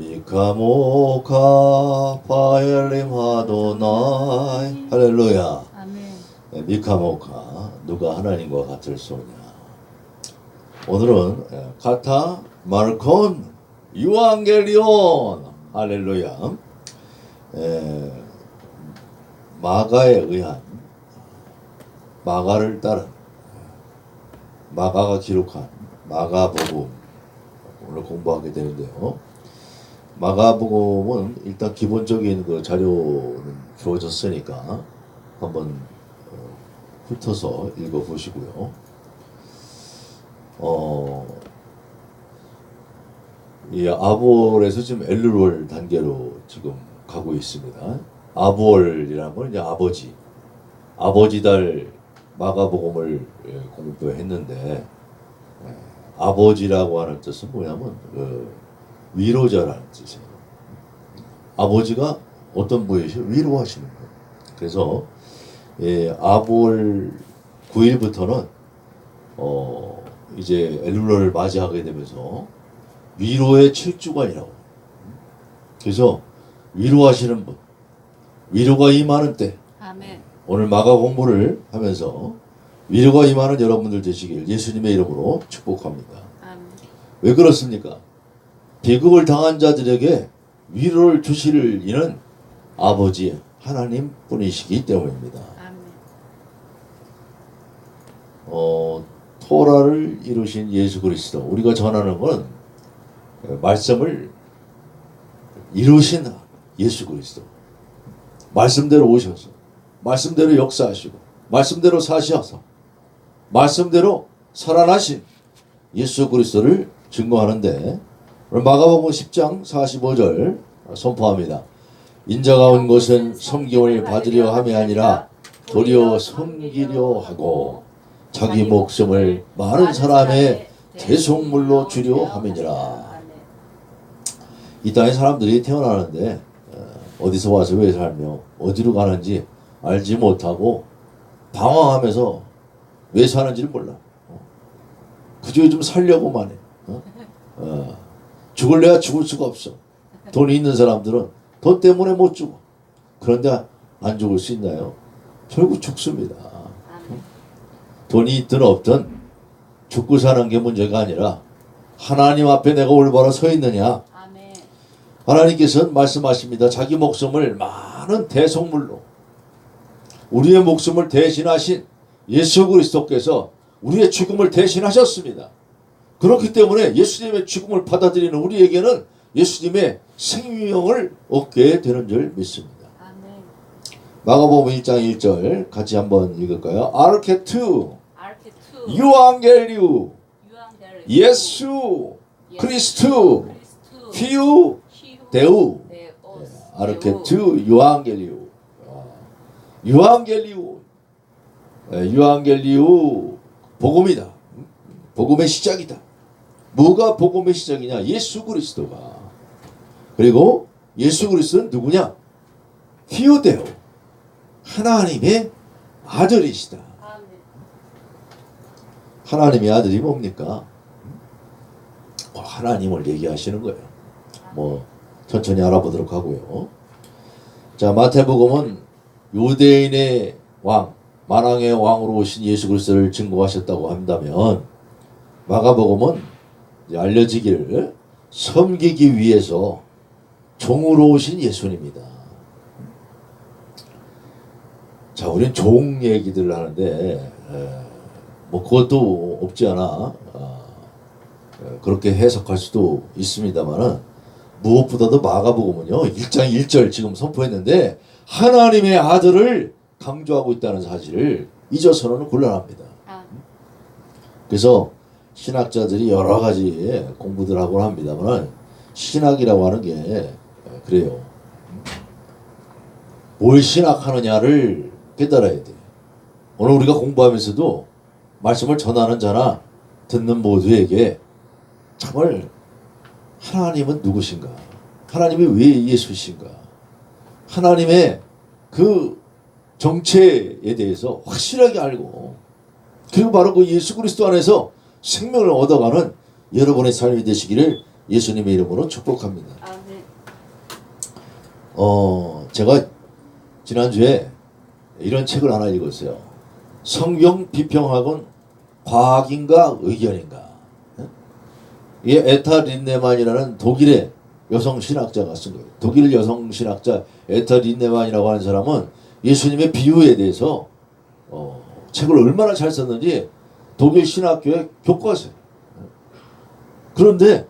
미카모카 파엘림 하도나이. 할렐루야. 아멘. 미카모카, 누가 하나님과 같을 소냐. 오늘은 카타 마르콘 유앙겔리온. 할렐루야. 마가에 의한, 마가를 따른, 마가가 기록한 마가복음 오늘 공부하게 되는데요. 마가복음은 일단 기본적인 그 자료는 주어졌으니까 한번 훑어서 읽어보시고요. 이 아볼에서 지금 엘룰월 단계로 지금 가고 있습니다. 아볼이라는 건 이제 아버지 달 마가복음을 공부했는데, 아버지라고 하는 뜻은 뭐냐면 위로자라는 뜻이에요. 아버지가 어떤 분이시죠? 위로하시는 거예요. 그래서 아볼 9일부터는 이제 엘룰러를 맞이하게 되면서 위로의 7주간이라고. 그래서 위로하시는 분, 위로가 임하는 때. 아멘. 오늘 마가 공부를 하면서 위로가 임하는 여러분들 되시길 예수님의 이름으로 축복합니다. 아멘. 왜 그렇습니까? 비극을 당한 자들에게 위로를 주실 이는 아버지 하나님 뿐이시기 때문입니다. 아멘. 토라를 이루신 예수 그리스도, 우리가 전하는 건 말씀을 이루신 예수 그리스도, 말씀대로 오셔서 말씀대로 역사하시고 말씀대로 사시어서 말씀대로 살아나신 예수 그리스도를 증거하는데, 오늘 마가복음 10장 45절 선포합니다. 인자가 온 것은 섬김을 받으려 함이 아니라 도리어 섬기려 하고 자기 목숨을 많은 사람의 대속물로 주려 함이니라. 이 땅에 사람들이 태어나는데 어디서 와서 왜 살며 어디로 가는지 알지 못하고 방황하면서 왜 사는지를 몰라. 그저 좀 살려고만 해. 죽을래야 죽을 수가 없어. 돈이 있는 사람들은 돈 때문에 못 죽어. 그런데 안 죽을 수 있나요? 결국 죽습니다. 돈이 있든 없든 죽고 사는 게 문제가 아니라 하나님 앞에 내가 올바로 서 있느냐. 하나님께서는 말씀하십니다. 자기 목숨을 많은 대속물로, 우리의 목숨을 대신하신 예수 그리스도께서 우리의 죽음을 대신하셨습니다. 그렇기 때문에 예수님의 죽음을 받아들이는 우리에게는 예수님의 생명을 얻게 되는 줄 믿습니다. 아멘. 마가복음 1장 1절 같이 한번 읽을까요? 아르케투 유앙겔리우 예수 그리스도 피우 데우. 아르케투 유앙겔리우. 유앙겔리우 복음이다. 복음의 시작이다. 뭐가 복음의 시작이냐? 예수 그리스도가. 그리고 예수 그리스도는 누구냐? 히오데오, 하나님의 아들이시다. 하나님의 아들이 뭡니까? 하나님을 얘기하시는 거예요. 뭐 천천히 알아보도록 하고요. 자, 마태복음은 유대인의 왕, 만왕의 왕으로 오신 예수 그리스도를 증거하셨다고 한다면, 마가복음은 알려지기를 섬기기 위해서 종으로 오신 예수님이다. 자, 우린 종 얘기들을 하는데 뭐 그것도 없지 않아 그렇게 해석할 수도 있습니다만은, 무엇보다도 마가복음은요 1장 1절 지금 선포했는데 하나님의 아들을 강조하고 있다는 사실을 잊어서는 곤란합니다. 그래서 신학자들이 여러 가지 공부들 하곤 합니다만, 신학이라고 하는 게 그래요. 뭘 신학하느냐를 깨달아야 돼. 오늘 우리가 공부하면서도 말씀을 전하는 자나 듣는 모두에게 정말 하나님은 누구신가? 하나님이 왜 예수신가? 하나님의 그 정체에 대해서 확실하게 알고, 그리고 바로 그 예수 그리스도 안에서 생명을 얻어가는 여러분의 삶이 되시기를 예수님의 이름으로 축복합니다. 아멘. 제가 지난주에 이런 책을 하나 읽었어요. 성경 비평학은 과학인가 의견인가. 이 에타 린네만이라는 독일의 여성 신학자가 쓴 거예요. 독일 여성 신학자 에타 린네만이라고 하는 사람은 예수님의 비유에 대해서 책을 얼마나 잘 썼는지 독일 신학교의 교과서예요. 그런데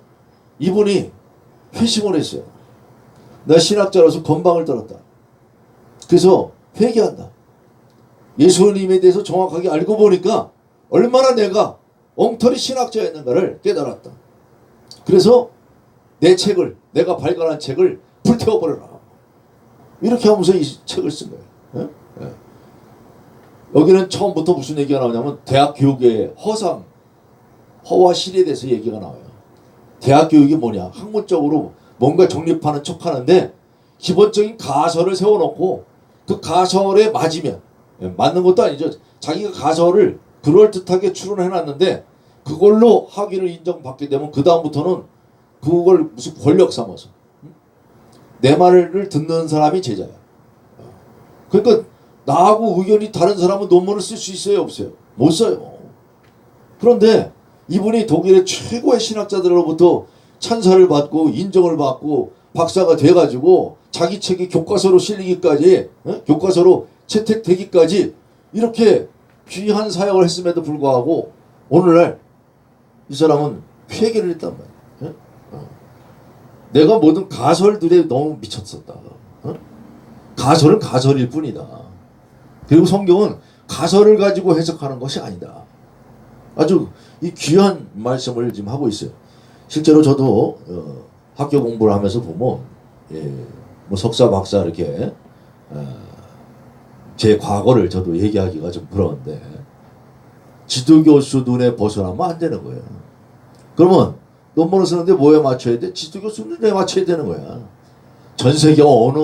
이분이 회심을 했어요. 나 신학자로서 건방을 떨었다. 그래서 회개한다. 예수님에 대해서 정확하게 알고 보니까 얼마나 내가 엉터리 신학자였는가를 깨달았다. 그래서 내 책을, 내가 발간한 책을 불태워버려라. 이렇게 하면서 이 책을 쓴 거예요. 예? 예. 여기는 처음부터 무슨 얘기가 나오냐면 대학 교육의 허와 실에 대해서 얘기가 나와요. 대학 교육이 뭐냐? 학문적으로 뭔가 정립하는 척하는데 기본적인 가설을 세워놓고 그 가설에 맞으면, 맞는 것도 아니죠. 자기가 가설을 그럴듯하게 추론해놨는데 그걸로 학위를 인정받게 되면 그 다음부터는 그걸 무슨 권력 삼아서 내 말을 듣는 사람이 제자야. 그러니까 나하고 의견이 다른 사람은 논문을 쓸 수 있어요, 없어요? 못 써요. 그런데 이분이 독일의 최고의 신학자들로부터 찬사를 받고 인정을 받고 박사가 돼가지고 자기 책이 교과서로 실리기까지, 교과서로 채택되기까지 이렇게 귀한 사역을 했음에도 불구하고 오늘날 이 사람은 회개를 했단 말이야. 내가 모든 가설들에 너무 미쳤었다. 가설은 가설일 뿐이다. 그리고 성경은 가설을 가지고 해석하는 것이 아니다. 아주 이 귀한 말씀을 지금 하고 있어요. 실제로 저도 학교 공부를 하면서 보면 뭐 석사 박사 이렇게 제 과거를 저도 얘기하기가 좀 부러운데 지도교수 눈에 벗어나면 안 되는 거예요. 그러면 논문을 쓰는데 뭐에 맞춰야 돼? 지도교수 눈에 맞춰야 되는 거야. 전 세계 어느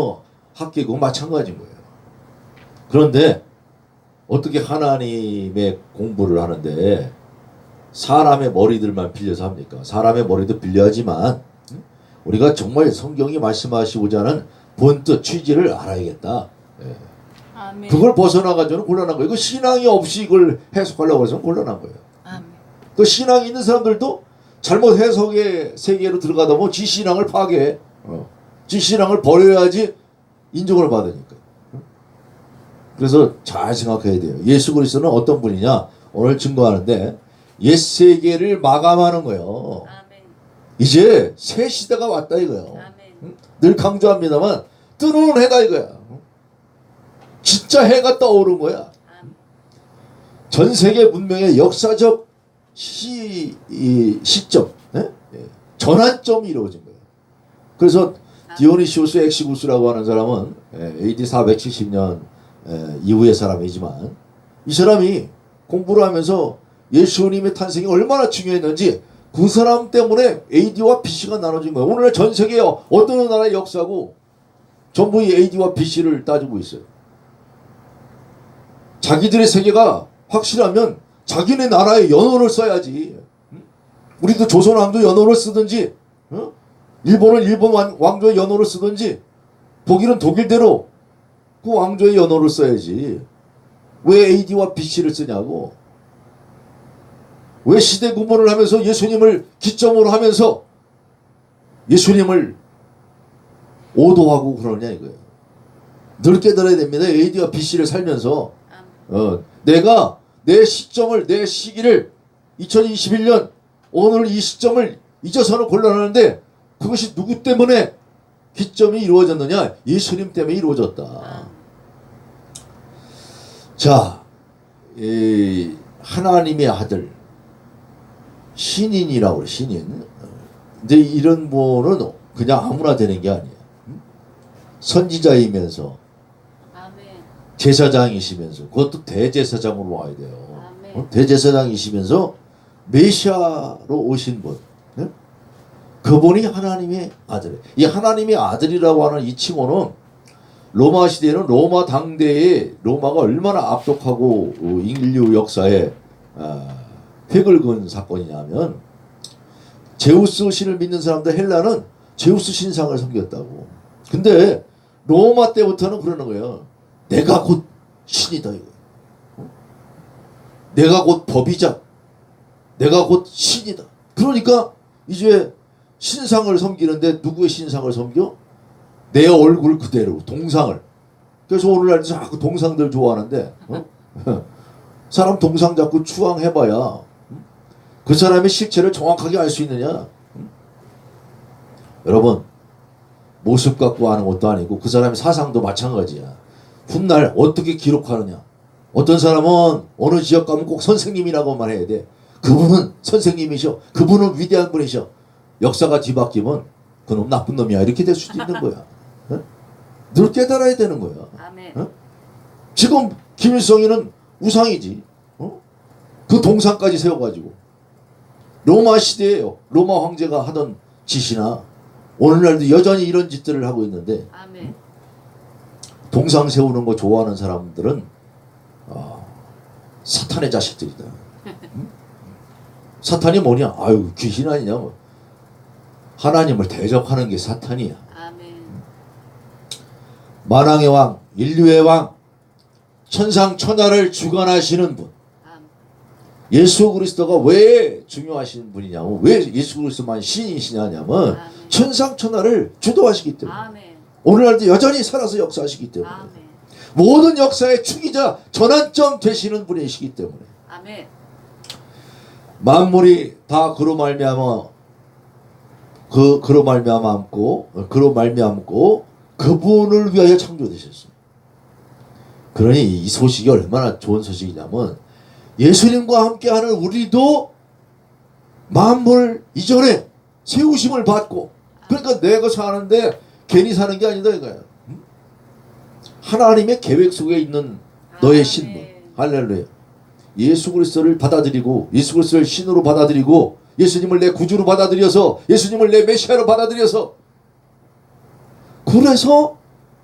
학계고 마찬가지인 거예요. 그런데 어떻게 하나님의 공부를 하는데 사람의 머리들만 빌려서 합니까? 사람의 머리도 빌려야지만 우리가 정말 성경이 말씀하시고자 하는 본뜻 취지를 알아야겠다. 아멘. 그걸 벗어나가지고는 곤란한 거예요. 그 신앙이 없이 이걸 해석하려고 해서 곤란한 거예요. 아멘. 그 신앙이 있는 사람들도 잘못 해석의 세계로 들어가다 보면 지 신앙을 파괴해. 지 신앙을 버려야지 인정을 받으니까. 그래서 잘 생각해야 돼요. 예수 그리스도는 어떤 분이냐? 오늘 증거하는데 옛 세계를 마감하는 거예요. 아멘. 이제 새 시대가 왔다 이거예요. 아멘. 늘 강조합니다만 뜨는 해다 이거야. 진짜 해가 떠오른 거야. 전 세계 문명의 역사적 시점, 전환점이 이루어진 거예요. 그래서 디오니시우스 엑시구스라고 하는 사람은 AD 470년 이후의 사람이지만 이 사람이 공부를 하면서 예수님의 탄생이 얼마나 중요했는지 그 사람 때문에 AD와 BC가 나눠진 거예요. 오늘날 전 세계에 어떤 나라의 역사고 전부 이 AD와 BC를 따지고 있어요. 자기들의 세계가 확실하면 자기네 나라의 연호를 써야지. 우리도 조선 왕조 연호를 쓰든지, 일본은 일본 왕조의 연호를 쓰든지, 독일은 독일대로 그 왕조의 연호를 써야지. 왜 AD와 BC를 쓰냐고. 왜 시대 구분을 하면서 예수님을 기점으로 하면서 예수님을 오도하고 그러냐 이거예요. 늘 깨달아야 됩니다. AD와 BC를 살면서 내가 내 시점을, 내 시기를 2021년 오늘 이 시점을 잊어서는 곤란하는데 그것이 누구 때문에 기점이 이루어졌느냐? 예수님 때문에 이루어졌다. 자, 하나님의 아들 신인이라고 그래. 신인. 근데 이런 분은 그냥 아무나 되는 게 아니에요. 선지자이면서 제사장이시면서 그것도 대제사장으로 와야 돼요. 대제사장이시면서 메시아로 오신 분. 그분이 하나님의 아들. 이 하나님의 아들이라고 하는 이 칭호는 로마 시대에는 로마 당대에 로마가 얼마나 압독하고 인류 역사에 획을 그은 사건이냐면 제우스 신을 믿는 사람들 헬라는 제우스 신상을 섬겼다고. 근데 로마 때부터는 그러는 거예요. 내가 곧 신이다 이거. 내가 곧 법이자. 내가 곧 신이다. 그러니까 이제 신상을 섬기는데 누구의 신상을 섬겨? 내 얼굴 그대로 동상을. 그래서 오늘날 자꾸 동상들 좋아하는데 사람 동상 자꾸 추앙해봐야 그 사람의 실체를 정확하게 알 수 있느냐? 여러분 모습 갖고 하는 것도 아니고 그 사람의 사상도 마찬가지야. 훗날 어떻게 기록하느냐? 어떤 사람은 어느 지역 가면 꼭 선생님이라고만 해야 돼. 그분은 선생님이셔. 그분은 위대한 분이셔. 역사가 뒤바뀌면 그놈 나쁜 놈이야. 이렇게 될 수도 있는 거야. 어? 늘 깨달아야 되는 거야. 아멘. 어? 지금 김일성이는 우상이지. 어? 그 동상까지 세워가지고 로마 시대에요. 로마 황제가 하던 짓이나 오늘날도 여전히 이런 짓들을 하고 있는데 아멘. 동상 세우는 거 좋아하는 사람들은 사탄의 자식들이다. 응? 사탄이 뭐냐? 아유 귀신 아니냐? 뭐. 하나님을 대적하는 게 사탄이야. 아멘. 만왕의 왕, 인류의 왕, 천상 천하를 주관하시는 분. 아멘. 예수 그리스도가 왜 중요하신 분이냐면 왜 예수 그리스도만 신이시냐면 아멘. 천상 천하를 주도하시기 때문에 아멘. 오늘날도 여전히 살아서 역사하시기 때문에 아멘. 모든 역사의 축이자 전환점 되시는 분이시기 때문에 아멘. 만물이 다 그로 말미암고 그분을 위하여 창조되셨습니다. 그러니 이 소식이 얼마나 좋은 소식이냐면 예수님과 함께하는 우리도 만물 이전에 세우심을 받고 그러니까 내가 사는데 괜히 사는 게 아니다 이거야. 하나님의 계획 속에 있는 너의 신분. 할렐루야. 예수 그리스도를 받아들이고 예수 그리스도를 신으로 받아들이고 예수님을 내 구주로 받아들여서 예수님을 내 메시아로 받아들여서 그래서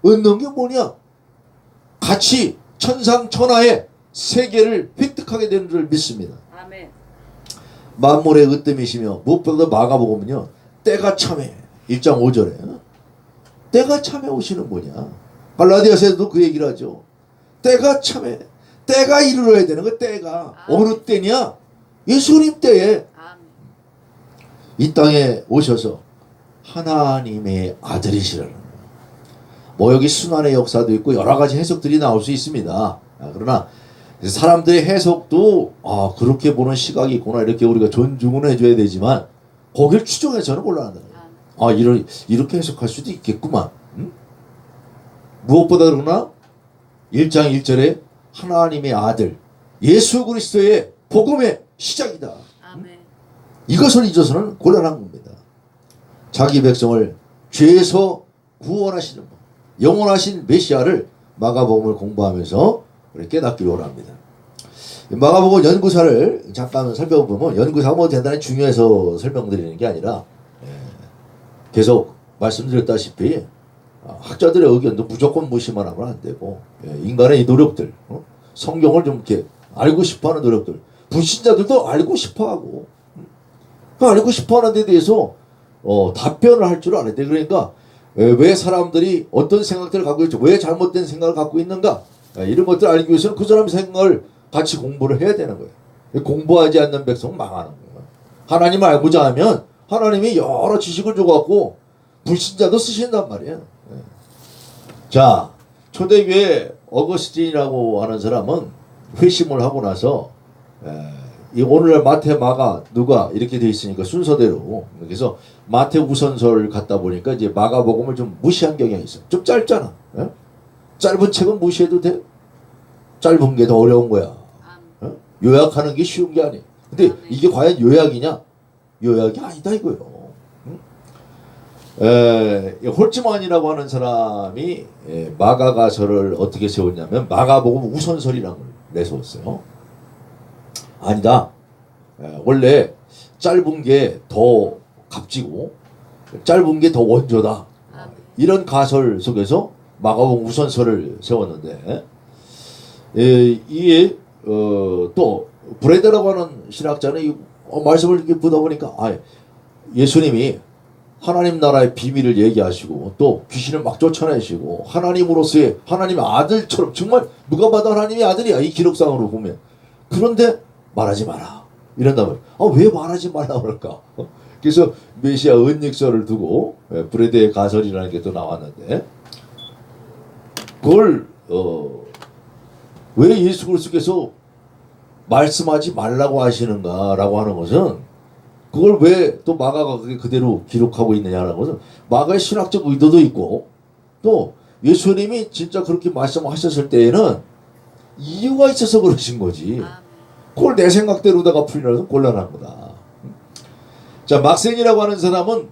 얻는 게 뭐냐? 같이 천상 천하의 세계를 획득하게 되는 줄 믿습니다. 아멘. 만물의 으뜸이시며 무엇보다 마가복음은요. 때가 참해 1장 5절에 때가 참해 오시는 뭐냐? 갈라디아서에도 그 얘기를 하죠. 때가 참해. 때가 이르러야 되는 거 때가. 어느 때냐? 예수님 때에 아멘. 이 땅에 오셔서 하나님의 아들이시라는 거예요. 뭐 여기 순환의 역사도 있고 여러 가지 해석들이 나올 수 있습니다. 그러나 사람들의 해석도 그렇게 보는 시각이 있구나 이렇게 우리가 존중은 해줘야 되지만 거기를 추정해서는 곤란하다. 이렇게 해석할 수도 있겠구만. 무엇보다 그러나 1장 1절에 하나님의 아들 예수 그리스도의 복음의 시작이다. 아멘. 이것을 잊어서는 곤란한 겁니다. 자기 백성을 죄에서 구원하시는 분, 영원하신 메시아를 마가복음을 공부하면서 우리 깨닫기를 원합니다. 마가복음 연구사를 잠깐 살펴보면 연구사가 뭐 대단히 중요해서 설명드리는 게 아니라 계속 말씀드렸다시피 학자들의 의견도 무조건 무시만 하면 안 되고 인간의 이 노력들 성경을 좀 이렇게 알고 싶어하는 노력들 불신자들도 알고 싶어하고 알고 싶어하는 데 대해서 답변을 할 줄 알아야 돼. 그러니까 왜 사람들이 어떤 생각들을 갖고 있죠? 왜 잘못된 생각을 갖고 있는가? 이런 것들을 알기 위해서는 그 사람의 생각을 같이 공부를 해야 되는 거예요. 공부하지 않는 백성은 망하는 거예요. 하나님을 알고자 하면 하나님이 여러 지식을 줘갖고 불신자도 쓰신단 말이에요. 자, 초대교회 어거스틴이라고 하는 사람은 회심을 하고 나서 이 오늘날 마태, 마가, 누가 이렇게 돼 있으니까 순서대로 그래서 마태 우선서를 갖다 보니까 이제 마가복음을 좀 무시한 경향이 있어. 좀 짧잖아. 짧은 책은 무시해도 돼. 짧은 게 더 어려운 거야. 요약하는 게 쉬운 게 아니야. 근데 이게 과연 요약이냐? 요약이 아니다 이거예요. 홀츠만이라고 하는 사람이 마가가서를 어떻게 세웠냐면 마가복음 우선설이라는 걸 내세웠어요. 아니다. 원래 짧은 게 더 값지고 짧은 게 더 원조다. 이런 가설 속에서 마가복음 우선설을 세웠는데 이게 또 브레드라고 하는 신학자는 말씀을 이렇게 보다 보니까 예수님이 하나님 나라의 비밀을 얘기하시고 또 귀신을 막 쫓아내시고 하나님으로서의 하나님의 아들처럼 정말 누가 봐도 하나님의 아들이야 이 기록상으로 보면. 그런데 말하지 마라 이런다면 왜 말하지 말라 그럴까? 그래서 메시아 은닉서를 두고 브레드의 가설이라는 게 또 나왔는데 그걸 왜 예수 그리스도께서 말씀하지 말라고 하시는가라고 하는 것은 그걸 왜 또 마가가 그대로 기록하고 있느냐는 것은 마가의 신학적 의도도 있고 또 예수님이 진짜 그렇게 말씀하셨을 때에는 이유가 있어서 그러신 거지. 그걸 내 생각대로다가 풀려서 곤란한 거다. 자, 막센이라고 하는 사람은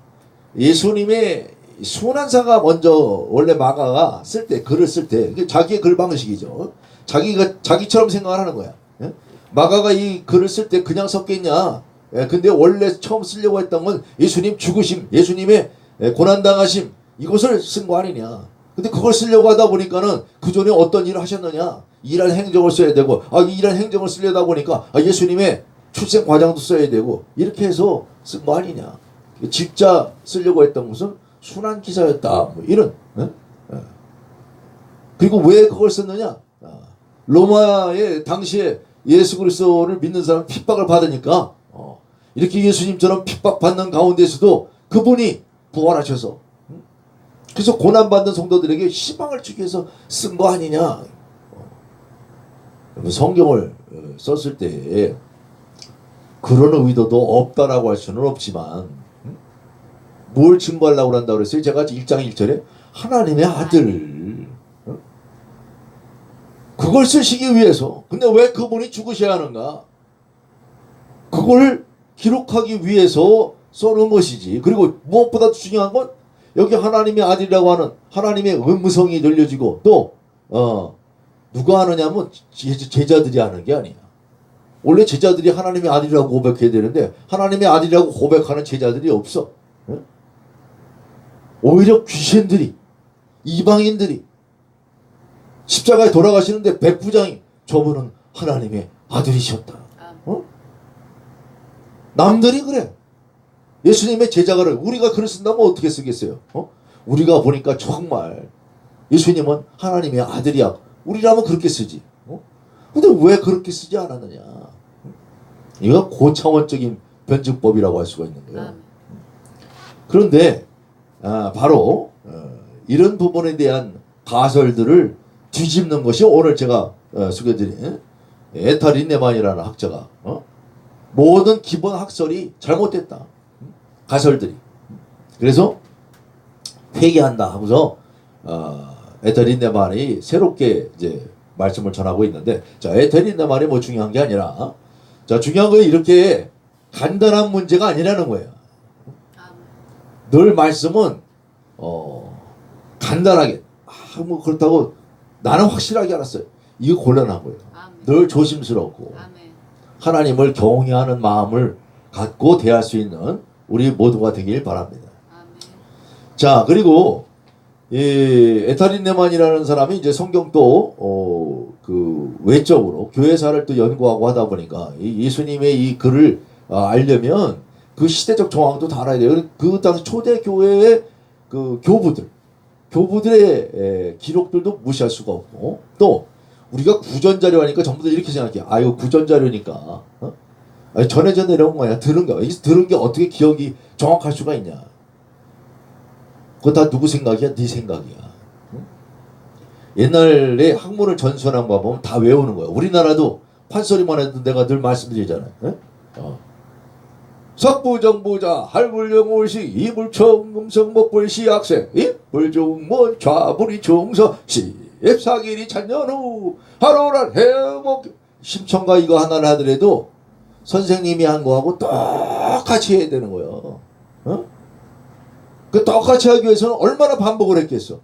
예수님의 순환사가 먼저 원래 마가가 쓸 때 글을 쓸 때 자기의 글 방식이죠. 자기가 자기처럼 생각을 하는 거야. 마가가 이 글을 쓸 때 그냥 썼겠냐? 근데 원래 처음 쓰려고 했던 건 예수님 죽으심, 예수님의 고난당하심 이것을 쓴 거 아니냐. 근데 그걸 쓰려고 하다 보니까는 그 전에 어떤 일을 하셨느냐 일할 행정을 써야 되고 일할 행정을 쓰려다 보니까 예수님의 출생 과정도 써야 되고 이렇게 해서 쓴 거 아니냐. 진짜 쓰려고 했던 것은 순환 기사였다 뭐 이런. 그리고 왜 그걸 썼느냐. 로마의 당시에 예수 그리스도를 믿는 사람 핍박을 받으니까 이렇게 예수님처럼 핍박받는 가운데서도 그분이 부활하셔서 그래서 고난받는 성도들에게 희망을 주기 위해서 쓴 거 아니냐. 성경을 썼을 때 그런 의도도 없다라고 할 수는 없지만 뭘 증거하려고 한다고 그랬어요? 제가 1장 1절에 하나님의 아들 그걸 쓰시기 위해서. 근데 왜 그분이 죽으셔야 하는가? 그걸 기록하기 위해서 써놓은 것이지. 그리고 무엇보다 중요한 건 여기 하나님의 아들이라고 하는 하나님의 음성이 들려지고 또 누가 하느냐면 제자들이 하는 게 아니야. 원래 제자들이 하나님의 아들이라고 고백해야 되는데 하나님의 아들이라고 고백하는 제자들이 없어. 오히려 귀신들이 이방인들이 십자가에 돌아가시는데 백부장이 저분은 하나님의 아들이셨다. 남들이 그래. 예수님의 제자가 우리가 글을 쓴다면 어떻게 쓰겠어요? 우리가 보니까 정말 예수님은 하나님의 아들이야. 우리라면 그렇게 쓰지. 근데 왜 그렇게 쓰지 않았느냐. 이거 고차원적인 변증법이라고 할 수가 있는 거예요. 그런데 바로 이런 부분에 대한 가설들을 뒤집는 것이 오늘 제가 소개드린 에타 린네만이라는 학자가 모든 기본 학설이 잘못됐다. 가설들이. 그래서 회개한다 하면서 에타 린네만이 새롭게 이제 말씀을 전하고 있는데 자, 에타 린네만이 뭐 중요한 게 아니라 자, 중요한 건 이렇게 간단한 문제가 아니라는 거예요. 늘 말씀은 간단하게 뭐 그렇다고 나는 확실하게 알았어요. 이거 곤란한 거예요. 늘 조심스럽고 하나님을 경외하는 마음을 갖고 대할 수 있는 우리 모두가 되길 바랍니다. 자, 그리고 이 에타린네만이라는 사람이 이제 성경도 그 외적으로 교회사를 또 연구하고 하다 보니까 이 예수님의 이 글을 알려면 그 시대적 정황도 다 알아야 돼요. 그 당시 초대 교회의 그 교부들의 기록들도 무시할 수가 없고 또 우리가 구전자료 하니까 전부 다 이렇게 생각해요. 이거 구전자료니까 전해져 내려온 거야. 들은 게 어떻게 기억이 정확할 수가 있냐. 그거 다 누구 생각이야? 네 생각이야. 옛날에 학문을 전수하는 거 보면 다 외우는 거야. 우리나라도 판소리만 해도 내가 늘 말씀드리잖아요. 석부정부자 할불영울시 이불청 음성목불시 학생 이불중문 좌불이 중서 시앱사길이 찬연후 하루란 해목 심청가 이거 하나를 하더라도 선생님이 한 거하고 똑같이 해야 되는 거예요. 그 똑같이 하기 위해서는 얼마나 반복을 했겠어.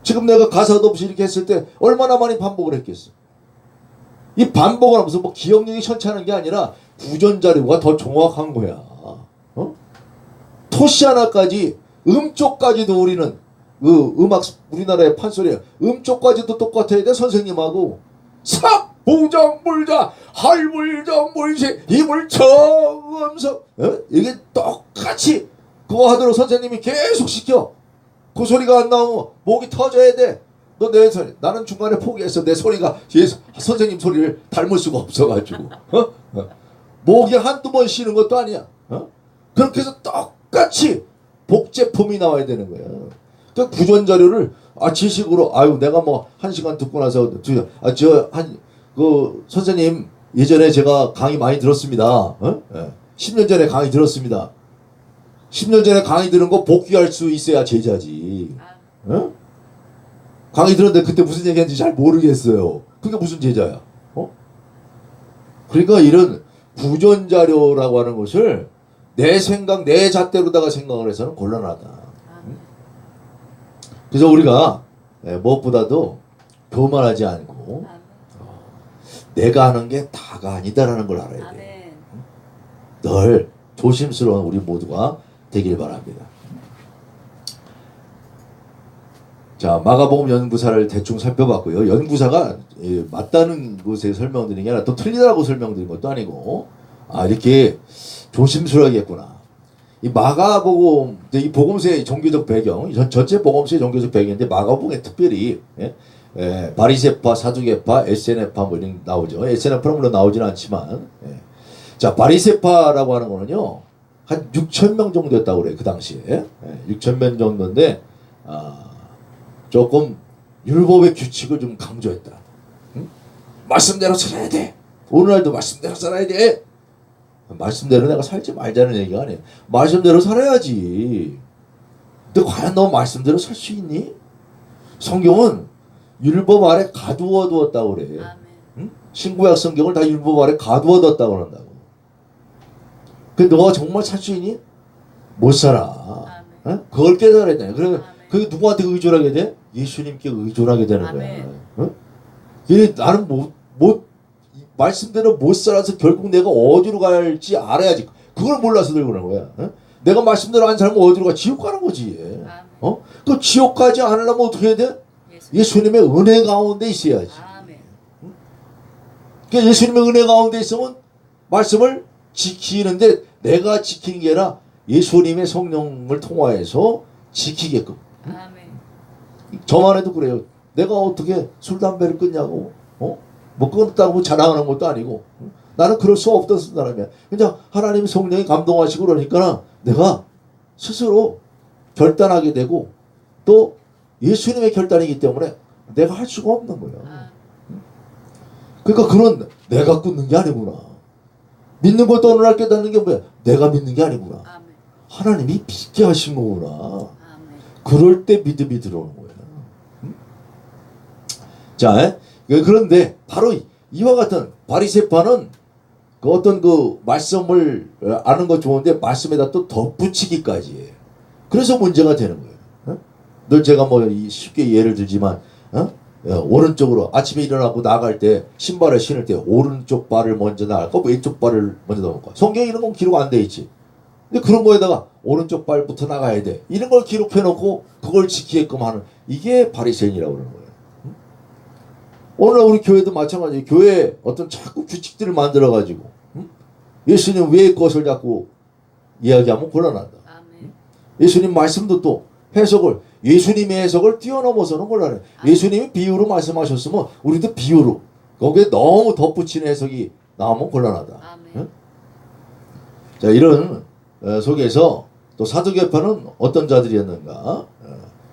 지금 내가 가사도 없이 이렇게 했을 때 얼마나 많이 반복을 했겠어. 이 반복을 하면서 뭐 기억력이 현찮은 게 아니라 구전자료가 더 정확한 거야. 토시 하나까지 음쪽까지도 우리는 음악 우리나라의 판소리야. 음쪽까지도 똑같아야 돼. 선생님하고 삭부정불자 할불정불시 이불청음성 이게 똑같이 그거 하도록 선생님이 계속 시켜. 그 소리가 안 나오면 목이 터져야 돼. 너 내 소리. 나는 중간에 포기했어. 내 소리가 선생님 소리를 닮을 수가 없어가지고. 목이 한두 번 쉬는 것도 아니야. 그렇게 해서 똑같이 복제품이 나와야 되는 거야. 그 구전 자료를 지식으로 아유 내가 뭐 1시간 듣고 나서 그 선생님 예전에 제가 강의 많이 들었습니다. 10년 전에 강의 들었습니다. 10년 전에 강의 들은 거 복귀할 수 있어야 제자지. 강의 들었는데 그때 무슨 얘기했는지 잘 모르겠어요. 그게 무슨 제자야? 그러니까 이런 구전 자료라고 하는 것을 내 생각, 내 잣대로다가 생각을 해서는 곤란하다. 그래서 우리가 무엇보다도 교만하지 않고 내가 하는 게 다가 아니다라는 걸 알아야 돼. 늘 조심스러운 우리 모두가 되길 바랍니다. 자, 마가복음 연구사를 대충 살펴봤고요. 연구사가 맞다는 것에 설명드리는 게 아니라 또 틀리다고 설명드린 것도 아니고 이렇게 조심스러워야겠구나. 이 마가복음, 이 복음서의 종교적 배경, 전체 복음서의 종교적 배경인데 마가복음에 특별히 바리새파, 사두개파, 에세네파 뭐 이런 나오죠. 에세네파는 물론 나오지는 않지만, 자 바리새파라고 하는 거는요 한 6천 명 정도 였다고 그래요. 그 당시에 6천 명 정도인데 조금 율법의 규칙을 좀 강조했다. 응? 말씀대로 살아야 돼. 오늘날도 말씀대로 살아야 돼. 말씀대로 내가 살지 말자는 얘기가 아니에요. 말씀대로 살아야지. 근데 과연 너 말씀대로 살 수 있니? 성경은 율법 아래 가두어 두었다고 그래. 응? 신구약 성경을 다 율법 아래 가두어 뒀다고 한다고. 근데 너가 정말 살 수 있니? 못 살아. 응? 그걸 깨달아야 돼. 그래 그게 누구한테 의존하게 돼? 예수님께 의존하게 되는 거야. 응? 나는 말씀대로 못 살아서 결국 내가 어디로 갈지 알아야지. 그걸 몰라서 들고 그러는 거야. 어? 내가 말씀대로 안 살면 어디로 가? 지옥 가는 거지. 그 지옥 가지 않으려면 어떻게 해야 돼? 예수님의 은혜 가운데 있어야지. 그러니까 예수님의 은혜 가운데 있으면 말씀을 지키는데 내가 지키는 게 아니라 예수님의 성령을 통하여서 지키게끔. 저만 해도 그래요. 내가 어떻게 술 담배를 끊냐고. 뭐 끊었다고 자랑하는 것도 아니고 나는 그럴 수 없던 사람이야. 그냥 하나님의 성령이 감동하시고 그러니까 내가 스스로 결단하게 되고 또 예수님의 결단이기 때문에 내가 할 수가 없는 거야. 그러니까 그런 내가 끊는 게 아니구나. 믿는 것도 어느 날 깨닫는 게 뭐야? 내가 믿는 게 아니구나. 하나님이 믿게 하신 거구나. 그럴 때 믿음이 들어오는 거야. 자, 그런데 바로 이와 같은 바리새파는 그 어떤 그 말씀을 아는 거 좋은데 말씀에다 또 덧붙이기까지 해요. 그래서 문제가 되는 거예요. 늘 제가 뭐 쉽게 예를 들지만 오른쪽으로 아침에 일어나고 나갈 때 신발을 신을 때 오른쪽 발을 먼저 나갈까 왼쪽 발을 먼저 나갈까. 성경에 이런 건 기록 안 돼 있지. 근데 그런 거에다가 오른쪽 발부터 나가야 돼. 이런 걸 기록해 놓고 그걸 지키게끔 하는 이게 바리새인이라고 그러는 거예요. 오늘 우리 교회도 마찬가지예요. 교회에 어떤 자꾸 규칙들을 만들어가지고 예수님 외의 것을 자꾸 이야기하면 곤란하다. 예수님 말씀도 또 해석을 예수님의 해석을 뛰어넘어서는 곤란해. 예수님이 비유로 말씀하셨으면 우리도 비유로 거기에 너무 덧붙이는 해석이 나오면 곤란하다. 자 이런 속에서 또 사두개파는 어떤 자들이었는가?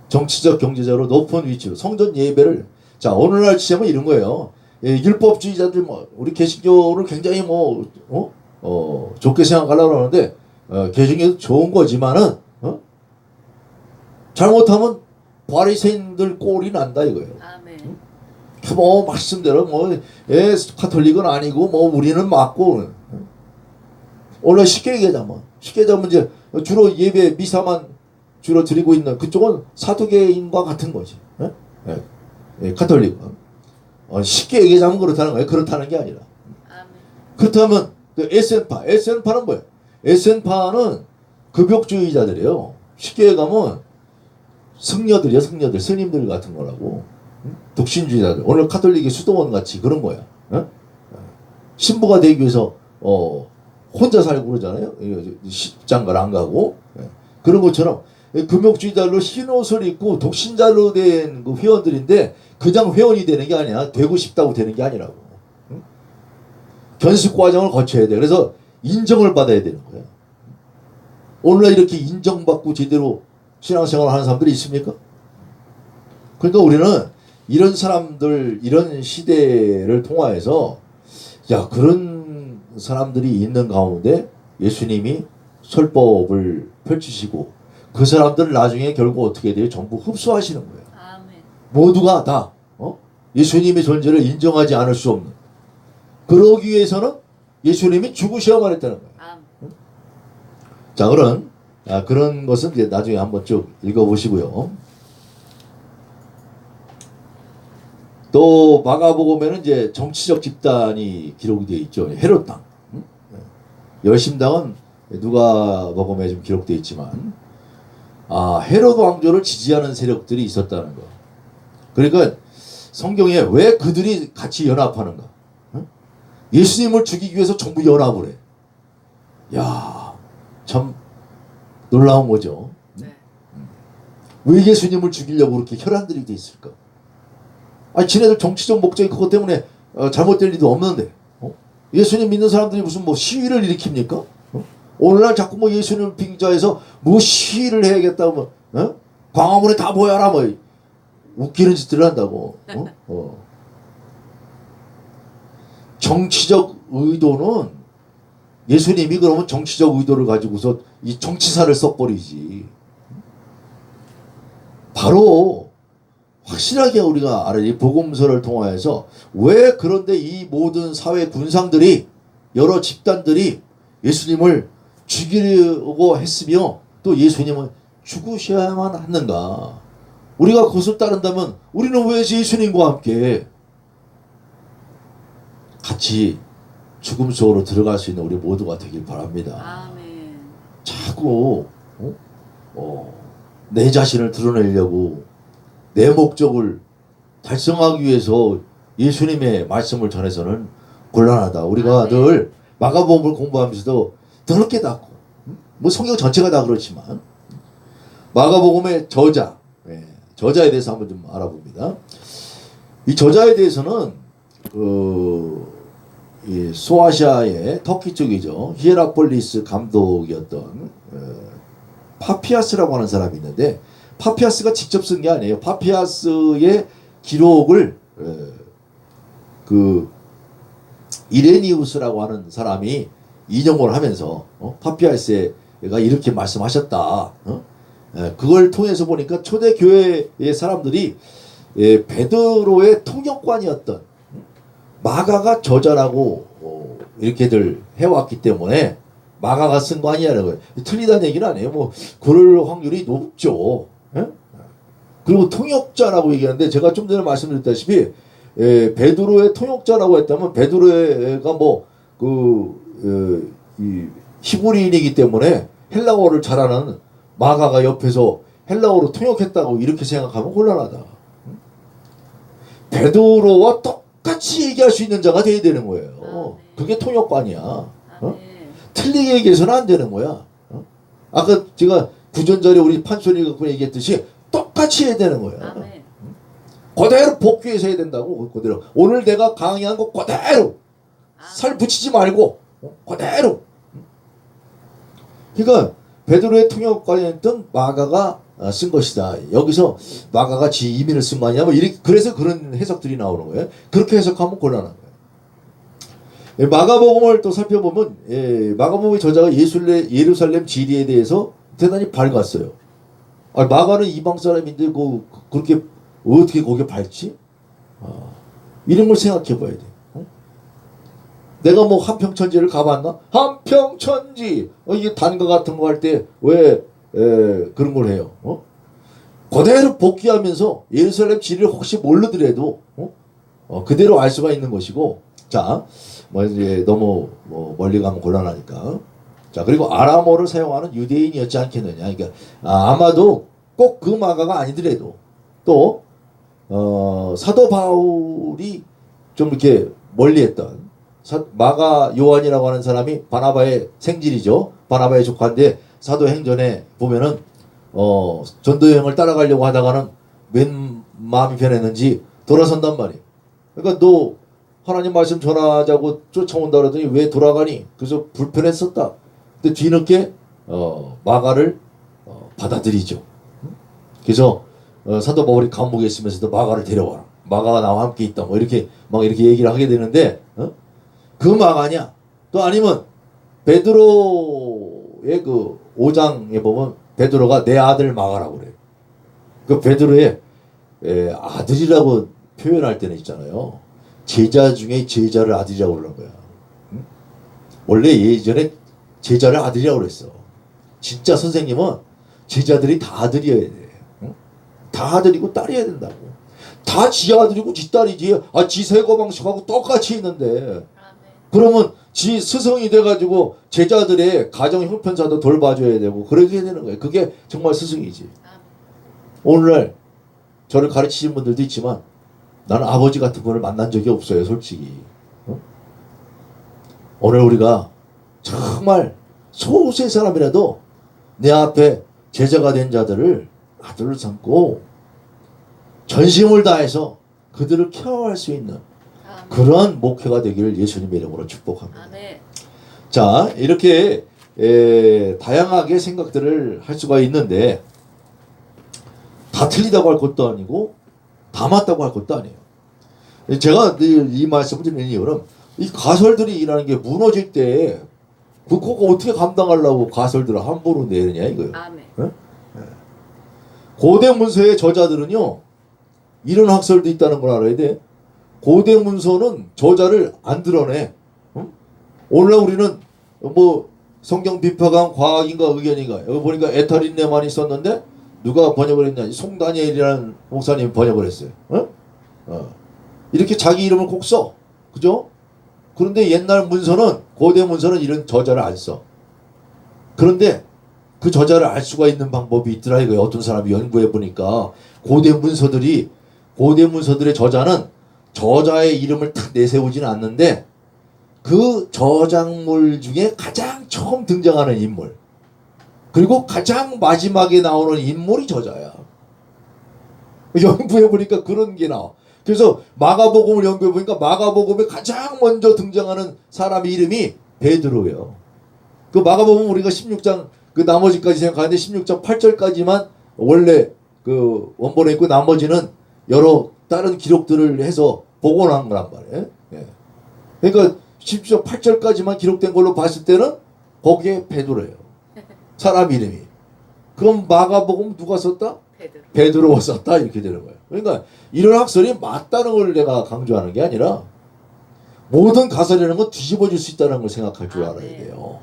정치적 경제적으로 높은 위치로 성전 예배를 자 오늘날 치자면 이런 거예요. 율법주의자들 뭐 우리 개신교를 굉장히 좋게 생각하려고 하는데 개신교도 좋은 거지만은 잘못하면 바리새인들 꼴이 난다 이거예요. 뭐 말씀대로 카톨릭은 아니고 뭐 우리는 맞고 오늘 쉽게 얘기하자면 이제 주로 예배 미사만 주로 드리고 있는 그쪽은 사두개인과 같은 거지. 카톨릭은 쉽게 얘기하자면 그렇다는 거예요. 그렇다는 게 아니라. 그렇다면 에센파는 뭐예요? 에센파는 급욕주의자들이에요. 쉽게 얘기하면 승려들이야. 스님들 같은 거라고. 독신주의자들. 오늘 카톨릭의 수도원 같이 그런 거야. 신부가 되기 위해서 혼자 살고 그러잖아요. 십장가를 안 가고 그런 것처럼 금욕주의자로 흰 옷을 입고 독신자로 된 그 회원들인데 그냥 회원이 되는 게 아니야. 되고 싶다고 되는 게 아니라고. 응? 견습 과정을 거쳐야 돼. 그래서 인정을 받아야 되는 거야. 오늘날 이렇게 인정받고 제대로 신앙생활을 하는 사람들이 있습니까? 그러니까 우리는 이런 사람들, 이런 시대를 통하여서 야, 그런 사람들이 있는 가운데 예수님이 설법을 펼치시고 그 사람들을 나중에 결국 어떻게 돼요? 전부 흡수하시는 거예요. 아멘. 모두가 다 예수님의 존재를 인정하지 않을 수 없는. 그러기 위해서는 예수님이 죽으셔야만 했다는 거예요. 아멘. 자, 그런 것은 이제 나중에 한번 쭉 읽어보시고요. 또 마가복음에는 이제 정치적 집단이 기록이 되어 있죠. 헤롯 당, 열심당은 누가복음에 좀 기록되어 있지만, 헤롯 왕조를 지지하는 세력들이 있었다는 거. 그러니까 성경에 왜 그들이 같이 연합하는가? 예수님을 죽이기 위해서 전부 연합을 해. 야, 참 놀라운 거죠. 네. 왜 예수님을 죽이려고 그렇게 혈안들이 돼 있을까? 지네들 정치적 목적이 그것 때문에 잘못될 일도 없는데 예수님 믿는 사람들이 무슨 뭐 시위를 일으킵니까? 오늘날 자꾸 뭐 예수님을 빙자해서 뭐 시위를 해야겠다고 광화문에 다 모여라 뭐 웃기는 짓들을 한다고. 정치적 의도는 예수님이 그러면 정치적 의도를 가지고서 이 정치사를 써버리지. 바로 확실하게 우리가 알아야 이 복음서를 통하여서 왜 그런데 이 모든 사회 군상들이 여러 집단들이 예수님을 죽이려고 했으며 또 예수님은 죽으셔야만 하는가. 우리가 그것을 따른다면 우리는 왜 예수님과 함께 같이 죽음 속으로 들어갈 수 있는 우리 모두가 되길 바랍니다. 아멘. 자꾸 내 자신을 드러내려고 내 목적을 달성하기 위해서 예수님의 말씀을 전해서는 곤란하다. 우리가 늘 마가복음을 공부하면서도 늘 깨닫고 뭐 성경 전체가 다 그렇지만 마가복음의 저자에 대해서 한번 좀 알아봅니다. 이 저자에 대해서는 이 소아시아의 터키 쪽이죠. 히에라폴리스 감독이었던 파피아스라고 하는 사람이 있는데 파피아스가 직접 쓴 게 아니에요. 파피아스의 기록을 그 이레니우스라고 하는 사람이 인용을 하면서 파피아스가 이렇게 말씀하셨다. 그걸 통해서 보니까 초대 교회의 사람들이 베드로의 통역관이었던 마가가 저자라고 이렇게들 해왔기 때문에 마가가 쓴 거 아니냐는 거예요. 틀리다는 얘기는 아니에요. 뭐 그럴 확률이 높죠. 그리고 통역자라고 얘기하는데 제가 좀 전에 말씀드렸다시피 베드로의 통역자라고 했다면 베드로가 뭐 이 히브리인이기 때문에 헬라어를 잘하는 마가가 옆에서 헬라어로 통역했다고 이렇게 생각하면 곤란하다. 베드로와 똑같이 얘기할 수 있는 자가 돼야 되는 거예요. 그게 통역관이야. 틀리게 얘기해서는 안 되는 거야. 아까 제가 구전절에 우리 판소리 갖고 얘기했듯이 똑같이 해야 되는 거야. 그대로 복귀해서 해야 된다고. 그대로 오늘 내가 강의한 거 그대로 살 붙이지 말고 그대로. 그러니까 베드로의 통역관이었던 마가가 쓴 것이다. 여기서 마가가 지 이민을 쓴 거 아니냐. 뭐 이렇게 그래서 그런 해석들이 나오는 거예요. 그렇게 해석하면 곤란한 거예요. 마가복음을 또 살펴보면 마가복음의 저자가 예루살렘 지리에 대해서 대단히 밝았어요. 마가는 이방 사람인데 그렇게 어떻게 거기에 밝지? 이런 걸 생각해 봐야 돼. 내가 뭐 한평천지를 가봤나? 한평천지 이게 단가 같은 거 할 때 왜 그런 걸 해요? 그대로 복귀하면서 예루살렘 지리를 혹시 모르더라도 그대로 알 수가 있는 것이고. 자, 뭐 이제 너무 멀리 가면 곤란하니까. 자, 그리고 아람어를 사용하는 유대인이었지 않겠느냐. 그러니까 아마도 꼭 그 마가가 아니더라도 또 사도 바울이 좀 이렇게 멀리했던 마가 요한이라고 하는 사람이 바나바의 생질이죠. 바나바의 조카인데 사도행전에 보면은 전도 여행을 따라가려고 하다가는 웬 마음이 변했는지 돌아선단 말이에요. 그러니까 너 하나님 말씀 전하자고 쫓아온다 그러더니 왜 돌아가니? 그래서 불편했었다. 근데 뒤늦게 마가를 받아들이죠. 그래서 사도 바울이 감옥에 있으면서도 마가를 데려와라. 마가가 나와 함께 있다. 뭐 이렇게 막 이렇게 얘기를 하게 되는데 그 마가냐? 또 아니면 베드로의 그 5장에 보면 베드로가 내 아들 마가라고 그래요. 그 베드로의 아들이라고 표현할 때는 있잖아요. 제자 중에 제자를 아들이라고 그러는 거야. 응? 원래 예전에 제자를 아들이라고 그랬어. 진짜 선생님은 제자들이 다 아들이어야 돼. 응? 다 아들이고 딸이어야 된다고. 다 지 아들이고 지 딸이지. 지 세거방식하고 똑같이 있는데. 그러면 지 스승이 돼가지고 제자들의 가정 형편사도 돌봐줘야 되고 그렇게 해야 되는 거예요. 그게 정말 스승이지. 오늘날 저를 가르치신 분들도 있지만 나는 아버지 같은 분을 만난 적이 없어요, 솔직히. 오늘 우리가 정말 소수의 사람이라도 내 앞에 제자가 된 자들을 아들로 삼고 전심을 다해서 그들을 케어할 수 있는 그런 목회가 되기를 예수님의 이름으로 축복합니다. 자, 이렇게 다양하게 생각들을 할 수가 있는데 다 틀리다고 할 것도 아니고 다 맞다고 할 것도 아니에요. 제가 이 말씀을 드리는 이유는 이 가설들이 일하는 게 무너질 때 그거 어떻게 감당하려고 가설들을 함부로 내느냐 이거예요. 네? 고대 문서의 저자들은요 이런 학설도 있다는 걸 알아야 돼. 고대 문서는 저자를 안 드러내. 오늘날 우리는 뭐 성경 비파강 과학인가 의견인가 여기 보니까 에타린네만이 썼는데 누가 번역을 했냐? 송다니엘이라는 목사님이 번역을 했어요. 이렇게 자기 이름을 꼭 써. 그죠? 그런데 옛날 문서는 고대 문서는 이런 저자를 안 써. 그런데 그 저자를 알 수가 있는 방법이 있더라 이거예요. 어떤 사람이 연구해 보니까 고대 문서들의 저자는 저자의 이름을 탁 내세우지는 않는데 그 저작물 중에 가장 처음 등장하는 인물 그리고 가장 마지막에 나오는 인물이 저자야. 연구해 보니까 그런 게 나와. 그래서 마가복음을 연구해 보니까 마가복음에 가장 먼저 등장하는 사람 이름이 베드로예요. 그 마가복음 우리가 16장 그 나머지까지 생각하는데 16장 8절까지만 원래 그 원본에 있고 나머지는 여러 다른 기록들을 해서 복원한 거란 말이에요. 그러니까 16장 8절까지만 기록된 걸로 봤을 때는 거기에 베드로예요. 사람 이름이. 그럼 마가복음 누가 썼다? 베드로가 썼다 이렇게 되는 거예요. 그러니까 이런 학설이 맞다는 걸 내가 강조하는 게 아니라 모든 가설이라는 건 뒤집어질 수 있다는 걸 생각할 줄 알아야 돼요.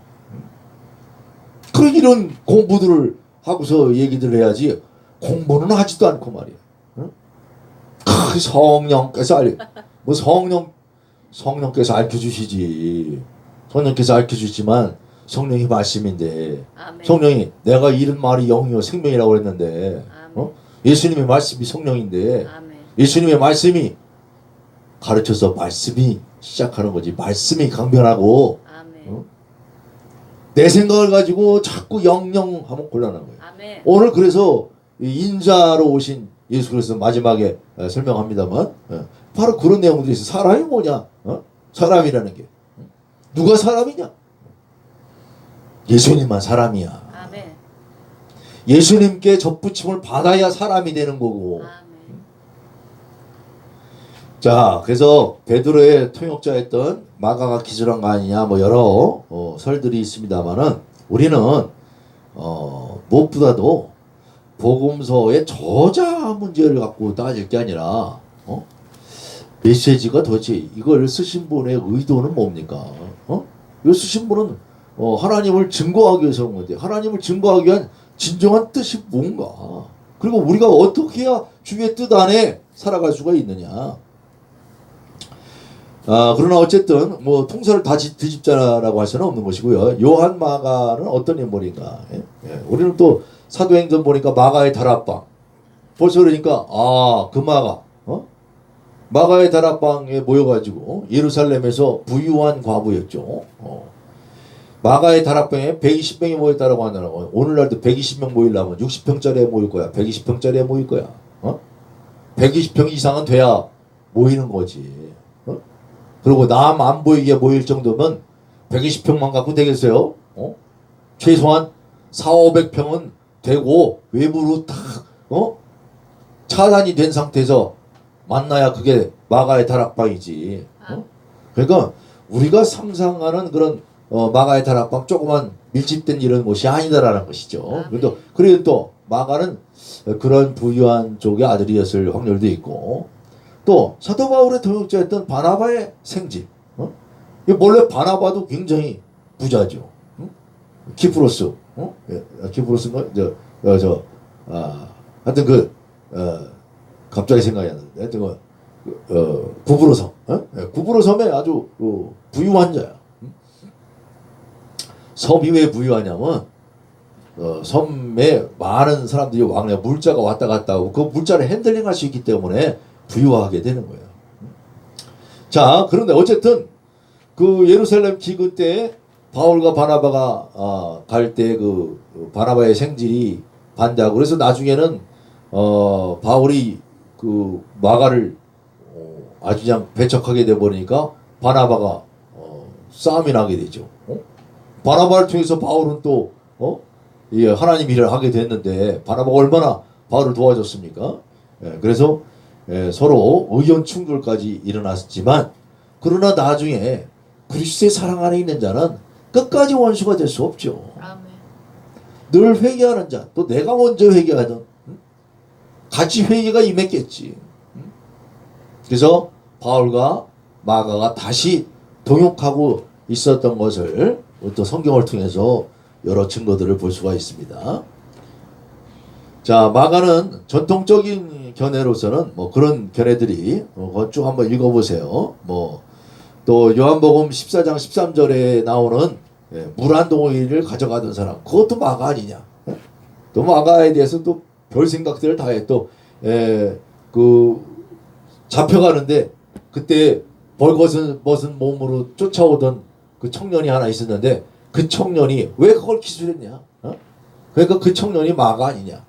그런 이런 공부들을 하고서 얘기들 해야지 공부는 하지도 않고 말이야. 성령께서 뭐 성령께서 알려주시지. 성령께서 알려주시지만 성령이 말씀인데 성령이 내가 이런 말이 영이요 생명이라고 했는데 예수님의 말씀이 성령인데 예수님의 말씀이 가르쳐서 말씀이 시작하는 거지. 말씀이 강변하고 내 생각을 가지고 자꾸 영영하면 곤란한 거예요. 오늘 그래서 인자로 오신 예수 그리스도 마지막에 설명합니다만 바로 그런 내용들이 있어요. 사람이 뭐냐? 사람이라는 게 누가 사람이냐? 예수님만 사람이야. 예수님께 접붙임을 받아야 사람이 되는 거고. 자, 그래서 베드로의 통역자였던 마가가 기술한 거 아니냐 뭐 여러 설들이 있습니다만은 우리는 무엇보다도 복음서의 저자 문제를 갖고 따질 게 아니라 메시지가 도대체 이걸 쓰신 분의 의도는 뭡니까? 이 쓰신 분은 하나님을 증거하기 위해서 온 건데 하나님을 증거하기 위한 진정한 뜻이 뭔가? 그리고 우리가 어떻게 해야 주의 뜻 안에 살아갈 수가 있느냐? 그러나 어쨌든 뭐 통설을 다 뒤집자라고 할 수는 없는 것이고요. 요한 마가는 어떤 인물인가? 우리는 또 사도행전 보니까 마가의 다락방. 벌써 그러니까 그 마가 마가의 다락방에 모여가지고 예루살렘에서 부유한 과부였죠. 마가의 다락방에 120명이 모였다라고 한다는 거. 오늘날도 120명 모이려면 60평짜리에 모일 거야. 120평짜리에 모일 거야. 120평 이상은 돼야 모이는 거지. 그리고 남 안 보이게 모일 정도면 120평만 갖고 되겠어요? 최소한 400~500평은 되고 외부로 탁 차단이 된 상태에서 만나야 그게 마가의 다락방이지. 그러니까 우리가 상상하는 그런 마가의 다락방 조그만 밀집된 이런 곳이 아니다라는 것이죠. 그래도 또 마가는 그런 부유한 쪽의 아들이었을 확률도 있고, 또 사도 바울의 동역자였던 바나바의 생지. 원래 바나바도 굉장히 부자죠. 키프로스, 키프로스인가? 하여튼 갑자기 생각이 안 나는데, 하여튼 구브로 섬, 구브로 섬에 아주 부유한 자야. 섬이 왜 부유하냐면 섬에 많은 사람들이 왕래 물자가 왔다 갔다 하고 그 물자를 핸들링할 수 있기 때문에 부유하게 되는 거예요. 자, 그런데 어쨌든 그 예루살렘 기근 때 바울과 바나바가 갈 때 그 바나바의 생질이 반대하고, 그래서 나중에는 바울이 그 마가를 아주 그냥 배척하게 돼 버리니까 바나바가 싸움이 나게 되죠. 바나바를 통해서 바울은 또 하나님 일을 하게 됐는데 바나바가 얼마나 바울을 도와줬습니까? 그래서 서로 의견 충돌까지 일어났지만, 그러나 나중에 그리스도의 사랑 안에 있는 자는 끝까지 원수가 될 수 없죠. 아멘. 늘 회개하는 자, 또 내가 먼저 회개하든 같이 회개가 임했겠지. 그래서 바울과 마가가 다시 동역하고 있었던 것을 또 성경을 통해서 여러 증거들을 볼 수가 있습니다. 자, 마가는 전통적인 견해로서는 뭐 그런 견해들이 쭉 한번 읽어보세요. 또 요한복음 14장 13절에 나오는 물 한 동이를 가져가던 사람, 그것도 마가 아니냐? 또 마가에 대해서 또 별 생각들을 다 해. 또 잡혀가는데 그때 벌거벗은 몸으로 쫓아오던 그 청년이 하나 있었는데, 그 청년이 왜 그걸 기술했냐? 그러니까 그 청년이 마가 아니냐?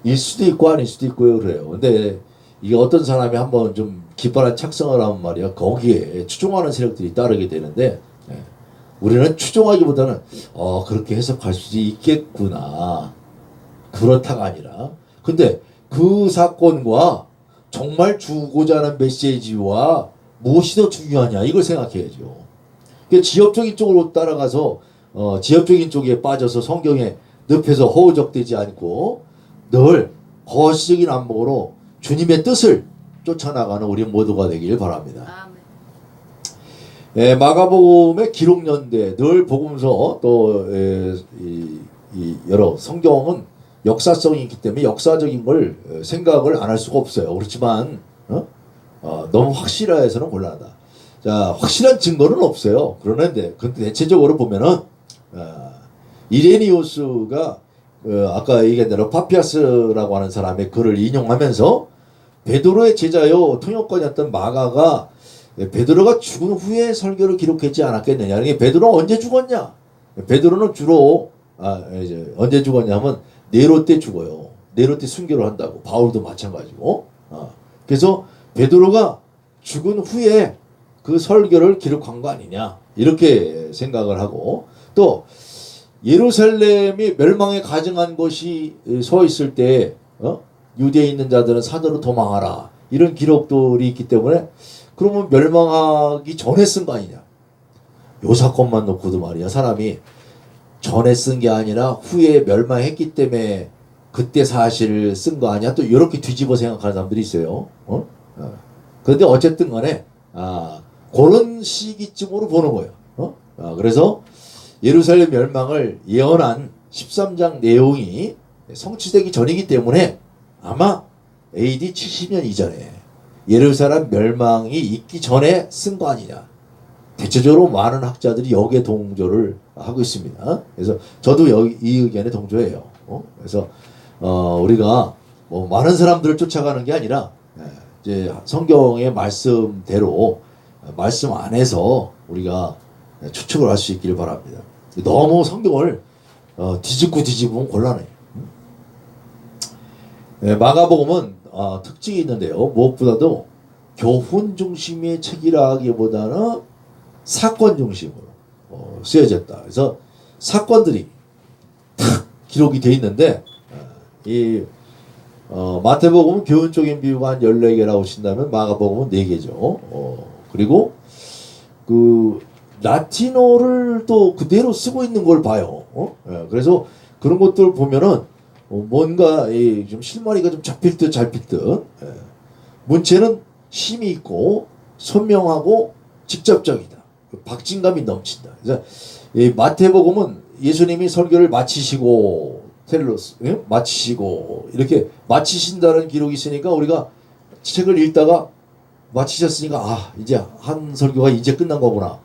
일 수도 있고 아닐 수도 있고요, 그래요. 근데 이게 어떤 사람이 한번 좀 기발한 착성을 하면 말이야, 거기에 추종하는 세력들이 따르게 되는데, 우리는 추종하기보다는 그렇게 해석할 수 있겠구나, 그렇다가 아니라, 근데 그 사건과 정말 주고자 하는 메시지와 무엇이 더 중요하냐, 이걸 생각해야죠. 그러니까 지엽적인 쪽으로 따라가서 지엽적인 쪽에 빠져서 성경에 늪에서 허우적대지 않고 늘 거시적인 안목으로 주님의 뜻을 쫓아나가는 우리 모두가 되길 바랍니다. 마가복음의 기록연대, 늘 복음서, 또 여러 성경은 역사성이 있기 때문에 역사적인 걸 생각을 안 할 수가 없어요. 그렇지만 너무 확실해서는 곤란하다. 자, 확실한 증거는 없어요. 그런데 근데 대체적으로 보면은 이레니우스가 아까 얘기한 대로 파피아스라고 하는 사람의 글을 인용하면서 베드로의 제자요 통역관이었던 마가가 베드로가 죽은 후에 설교를 기록했지 않았겠느냐. 이게 베드로가 언제 죽었냐? 베드로는 주로 언제 죽었냐면 네로 때 죽어요. 네로 때 순교를 한다고. 바울도 마찬가지고. 그래서 베드로가 죽은 후에 그 설교를 기록한 거 아니냐, 이렇게 생각을 하고, 또 예루살렘이 멸망에 가증한 것이 서 있을 때 유대에 있는 자들은 산으로 도망하라, 이런 기록들이 있기 때문에 그러면 멸망하기 전에 쓴 거 아니냐. 요 사건만 놓고도 말이야, 사람이 전에 쓴 게 아니라 후에 멸망했기 때문에 그때 사실을 쓴 거 아니야, 또 이렇게 뒤집어 생각하는 사람들이 있어요. 그런데 어쨌든 간에 그런 시기쯤으로 보는 거예요. 그래서 예루살렘 멸망을 예언한 13장 내용이 성취되기 전이기 때문에 아마 AD 70년 이전에 예루살렘 멸망이 있기 전에 쓴 거 아니냐. 대체적으로 많은 학자들이 여기에 동조를 하고 있습니다. 그래서 저도 이 의견에 동조해요. 그래서 우리가 뭐 많은 사람들을 쫓아가는 게 아니라 이제 성경의 말씀대로 말씀 안에서 우리가 추측을 할 수 있기를 바랍니다. 너무 성경을 뒤집고 뒤집으면 곤란해요. 마가복음은 특징이 있는데요. 무엇보다도 교훈 중심의 책이라 하기보다는 사건 중심으로 쓰여졌다. 그래서 사건들이 탁 기록이 되어 있는데 이 마태복음은 교훈적인 비유가 한 14개라고 친다면 마가복음은 4개죠. 그리고 그 라틴어를 또 그대로 쓰고 있는 걸 봐요. 그래서 그런 것들 보면은 뭔가 좀 실마리가 좀 잡힐 듯 잡힐 듯. 문체는 힘이 있고 선명하고 직접적이다. 박진감이 넘친다. 그래서 이 마태복음은 예수님이 설교를 마치시고 마치시고 이렇게 마치신다는 기록이 있으니까 우리가 책을 읽다가 마치셨으니까 이제 한 설교가 이제 끝난 거구나.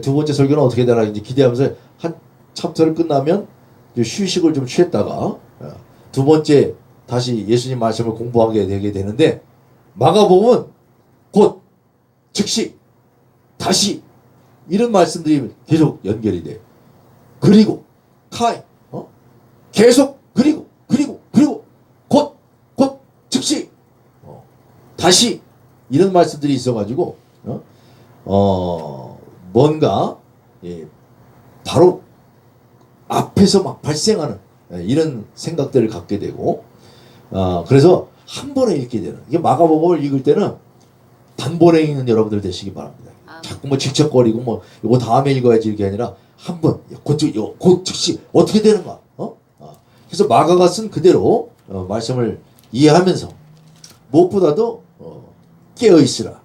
두 번째 설교는 어떻게 되나 이제 기대하면서 한 챕터를 끝나면 휴식을 좀 취했다가 두 번째 다시 예수님 말씀을 공부하게 되게 되는데 마가복음은 곧 즉시 다시 이런 말씀들이 계속 연결이 돼. 그리고 카이 계속 그리고 곧 즉시 다시 이런 말씀들이 있어가지고 뭔가 바로 앞에서 막 발생하는 이런 생각들을 갖게 되고 그래서 한 번에 읽게 되는 이게 마가복음을 읽을 때는 단번에 읽는 여러분들 되시기 바랍니다. 자꾸 뭐 질척거리고 뭐 이거 다음에 읽어야지 이게 아니라 한 번 곧 즉시 어떻게 되는가 그래서 마가가 쓴 그대로 말씀을 이해하면서 무엇보다도 깨어있으라.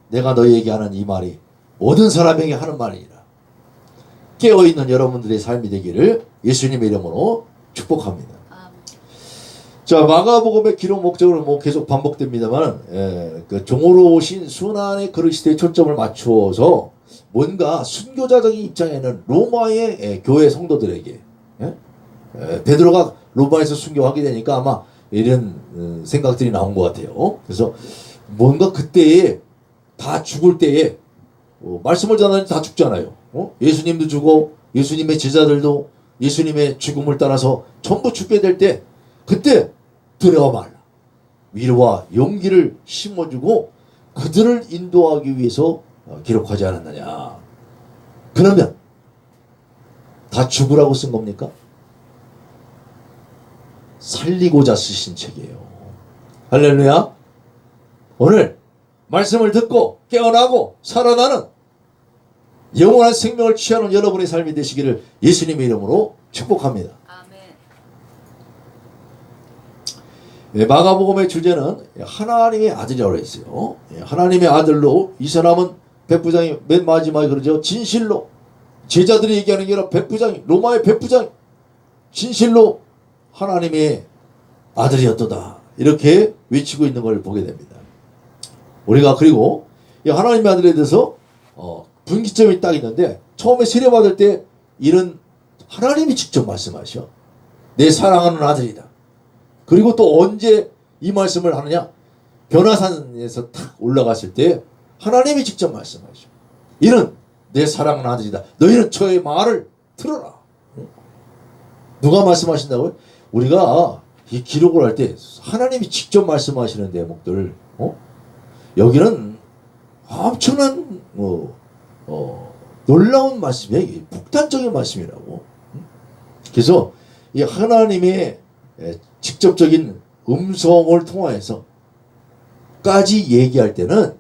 내가 너희에게 하는 이 말이 모든 사람에게 하는 말이니라. 깨어있는 여러분들의 삶이 되기를 예수님의 이름으로 축복합니다. 자, 마가복음의 기록 목적은 뭐 계속 반복됩니다만 그 종으로 오신 순환의 그리스도에 초점을 맞추어서 뭔가 순교자적인 입장에는 로마의 교회 성도들에게 베드로가 로마에서 순교하게 되니까 아마 이런 생각들이 나온 것 같아요. 그래서 뭔가 그때에 다 죽을 때에 말씀을 전하니 다 죽잖아요. 예수님도 죽고 예수님의 제자들도 예수님의 죽음을 따라서 전부 죽게 될 때 그때 두려워 말라. 위로와 용기를 심어주고 그들을 인도하기 위해서 기록하지 않았느냐. 그러면 다 죽으라고 쓴 겁니까? 살리고자 쓰신 책이에요. 할렐루야. 오늘 말씀을 듣고 깨어나고 살아나는 영원한 생명을 취하는 여러분의 삶이 되시기를 예수님의 이름으로 축복합니다. 아멘. 마가복음의 주제는 하나님의 아들이라고 했어요. 하나님의 아들로 이 사람은 백부장이 맨 마지막에 그러죠. 진실로 제자들이 얘기하는 게 아니라 백부장이 로마의 백부장이 진실로 하나님의 아들이었도다. 이렇게 외치고 있는 걸 보게 됩니다. 우리가 그리고 이 하나님의 아들에 대해서 분기점이 딱 있는데 처음에 세례받을 때 이런 하나님이 직접 말씀하셔. 내 사랑하는 아들이다. 그리고 또 언제 이 말씀을 하느냐? 변화산에서 탁 올라갔을 때 하나님이 직접 말씀하셔. 이는 내 사랑하는 아들이다. 너희는 저의 말을 들어라. 누가 말씀하신다고요? 우리가 이 기록을 할 때 하나님이 직접 말씀하시는 대목들 여기는 엄청난 놀라운 말씀이에요. 폭탄적인 말씀이라고. 그래서 이 하나님의 직접적인 음성을 통하여서 까지 얘기할 때는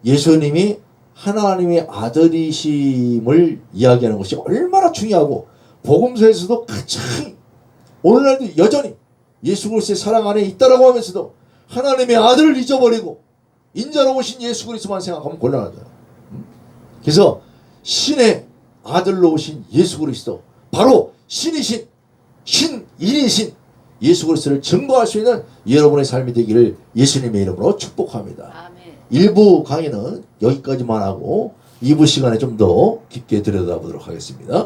예수님이 하나님의 아들이심을 이야기하는 것이 얼마나 중요하고 복음서에서도 가장 오늘날도 여전히 예수 그리스도의 사랑 안에 있다라고 하면서도 하나님의 아들을 잊어버리고 인자로 오신 예수 그리스도만 생각하면 곤란하다. 그래서 신의 아들로 오신 예수 그리스도 바로 신이신 신인이신 예수 그리스도를 증거할 수 있는 여러분의 삶이 되기를 예수님의 이름으로 축복합니다. 아멘. 1부 강의는 여기까지만 하고 2부 시간에 좀 더 깊게 들여다보도록 하겠습니다.